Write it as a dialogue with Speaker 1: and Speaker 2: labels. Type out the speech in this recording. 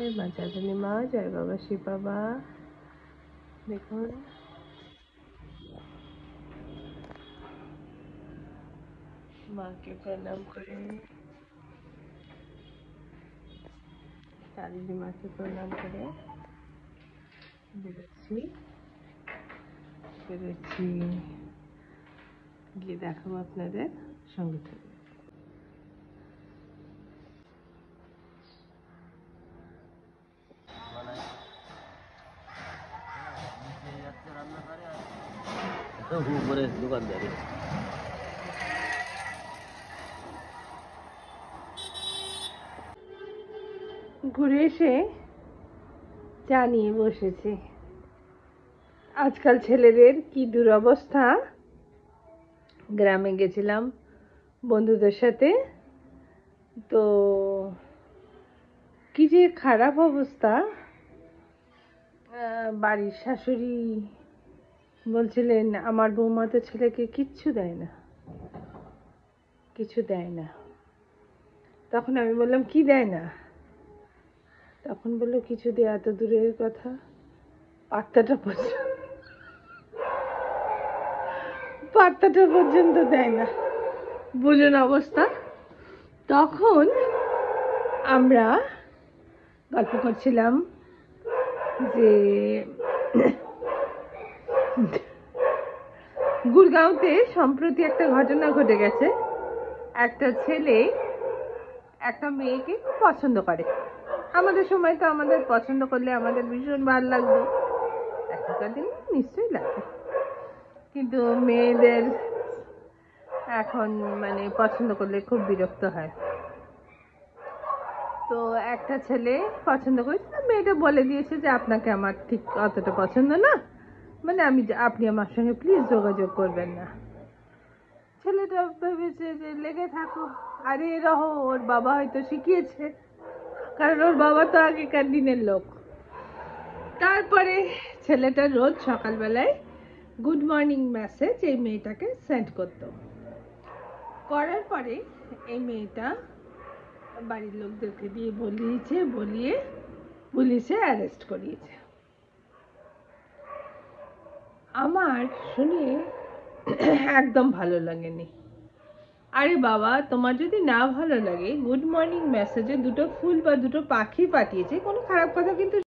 Speaker 1: এই মা চাঁদনী মা, জয় বাবা শিব বাবা। দেখুন মাকে প্রণাম করে, চাঁদনী মাকে প্রণাম করে বেরোচ্ছি গিয়ে দেখাবো আপনাদের, সঙ্গে থাকবে।
Speaker 2: দোকানদারি
Speaker 1: ঘুরে এসে চা নিয়ে বসেছি। আজকাল ছেলেদের কি দুরবস্থা। গ্রামে গেছিলাম বন্ধুদের সাথে, তো কি যে খারাপ অবস্থা। বাড়ির শাশুড়ি বলছিলেন আমার বৌমা তো ছেলেকে কিচ্ছু দেয় না, কিছু দেয় না। তখন আমি বললাম কি দেয় না? তখন বললো কিছু দেয়া তো দূরের কথা, পাত্তাটা পর্যন্ত দেয় না। বুঝুন অবস্থা। তখন আমরা গল্প করছিলাম যে গুরগাঁওতে সম্প্রতি একটা ঘটনা ঘটে গেছে। একটা ছেলে একটা মেয়েকে খুব পছন্দ করে। আমাদের সময় তো আমাদের পছন্দ করলে আমাদের ভীষণ ভালো লাগতো, এখনকার দিন নিশ্চয়ই লাগে, কিন্তু মেয়েদের এখন মানে পছন্দ করলে খুব বিরক্ত হয়। তো একটা ছেলে পছন্দ করেছে, মেয়েটা বলে দিয়েছে যে আপনাকে আমার ঠিক অতটা পছন্দ না, মানে আপনি আমার সঙ্গে প্লিজ যোগাযোগ করবেন না। ছেলেটা ভেবেছে যে লেগে থাকো, আরে রহ, ওর বাবা হয়তো শিখিয়েছে, কারণ ওর বাবা তো আগেকার দিনের লোক। তারপরে ছেলেটা রোজ সকালবেলায় গুড মর্নিং মেসেজ এই মেয়েটাকে সেন্ড করতো। করার পরে এই মেয়েটা বাড়ির লোকদেরকে দিয়ে বলিয়ে পুলিশে অ্যারেস্ট করিয়েছে। আমার শুনে একদম ভালো লাগেনি। আরে বাবা, তোমার যদি না ভালো লাগে, গুড মর্নিং মেসেজে দুটো ফুল বা দুটো পাখি পাঠিয়েছে, কোনো খারাপ কথা কিন্তু